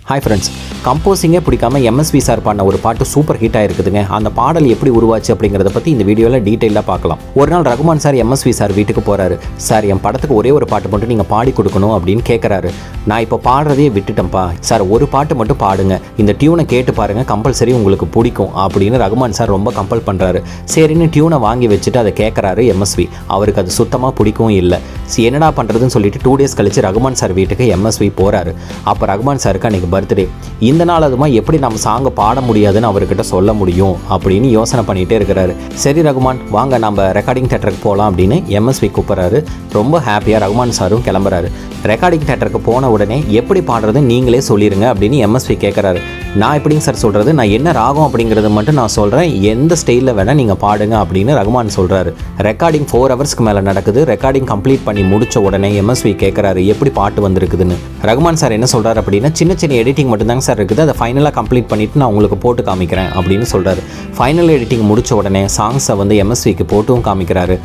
Hi friends, கம்போசிங்கே பிடிக்காம MSV sir பாடின ஒரு பாட்டு சூப்பர் ஹிட் ஆயிருக்குதுங்க. அந்த பாடல் எப்படி உருவாச்சு அப்படிங்கிறத பற்றி இந்த வீடியோவில் டீட்டெயிலாக பார்க்கலாம். ஒரு நாள் ரகுமான் சார் எம்எஸ்வி சார் வீட்டுக்கு போகிறாரு. சார், என் படத்துக்கு ஒரே ஒரு பாட்டு மட்டும் நீங்கள் பாடி கொடுக்கணும் அப்படின்னு கேட்குறாரு. நான் இப்போ பாடுறதையே விட்டுட்டேன்ப்பா சார், ஒரு பாட்டு மட்டும் பாடுங்க, இந்த டியூனை கேட்டு பாருங்கள், கம்பல்சரி உங்களுக்கு பிடிக்கும் அப்படின்னு ரகுமான் சார் ரொம்ப கம்பல் பண்ணுறாரு. சரின்னு டியூனை வாங்கி வச்சுட்டு அதை கேட்குறாரு எம்எஸ்வி. அவருக்கு அது சுத்தமாக பிடிக்கவும் இல்லை. என்னடா பண்ணுறதுன்னு சொல்லிட்டு 2 days கழிச்சு ரகுமான் சார் வீட்டுக்கு எம்எஸ்வி போகிறாரு. அப்போ ரகுமான் சாருக்கு அன்றைக்கி பர்த்டே. இந்த நாள் அதுமா எப்படி நம்ம சாங்கை பாட முடியாதுன்னு அவர்கிட்ட சொல்ல முடியும் அப்படின்னு யோசனை பண்ணிகிட்டே இருக்கிறாரு. சரி ரகுமான், வாங்க நம்ம ரெக்கார்டிங் தேட்டருக்கு போகலாம் அப்படின்னு எம்எஸ்வி கூப்பிட்றாரு. ரொம்ப ஹாப்பியாக ரகுமான் சாரும் கிளம்புறாரு. ரெக்கார்டிங் தேட்டருக்கு போன உடனே எப்படி பாடுறது நீங்களே சொல்லிடுங்க அப்படின்னு எம்எஸ்வி கேட்குறாரு. நான் எப்படிங்க சார் சொல்கிறது, நான் என்ன ராகம் அப்படிங்கிறது மட்டும் நான் சொல்கிறேன், எந்த ஸ்டைலில் வேணால் நீங்கள் பாடுங்க அப்படின்னு ரகுமான் சொல்கிறாரு. ரெக்கார்டிங் 4 hours மேலே நடக்குது. ரெக்கார்டிங் கம்ப்ளீட் பண்ணி முடித்த உடனே எம்எஸ்வி கேட்குறாரு எப்படி பாட்டு வந்திருக்குதுன்னு. ரகுமான் சார் என்ன சொல்கிறார் அப்படின்னா, சின்ன சின்ன எடிட்டிங் மட்டும்தாங்க சார் இருக்குது, அதை ஃபைனலாக கம்ப்ளீட் பண்ணிவிட்டு நான் உங்களுக்கு போட்டு காமிக்கிறேன் அப்படின்னு சொல்கிறாரு. ஃபைனல் எடிட்டிங் முடித்த உடனே சாங்ஸை வந்து எம்எஸ்விக்கு போட்டும் காமிக்கிறாரு.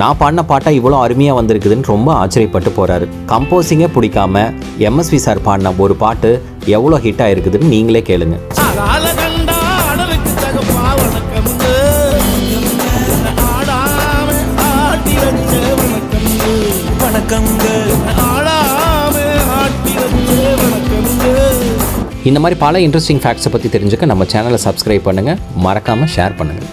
நான் பாடின பாட்டாக இவ்வளோ அருமையாக வந்திருக்குதுன்னு ரொம்ப ஆச்சரியப்பட்டு போகிறாரு. கம்போசிங்கே பிடிக்காம எம்எஸ்வி சார் பாடின ஒரு பாட்டு எவ்வளோ ஹிட் ஆயிருக்குதுன்னு நீங்களே கேளுங்க. இந்த மாதிரி பல இன்ட்ரெஸ்டிங் ஃபேக்ட்ஸை பற்றி தெரிஞ்சுக்க நம்ம சேனலை சப்ஸ்கிரைப் பண்ணுங்கள், மறக்காமல் ஷேர் பண்ணுங்கள்.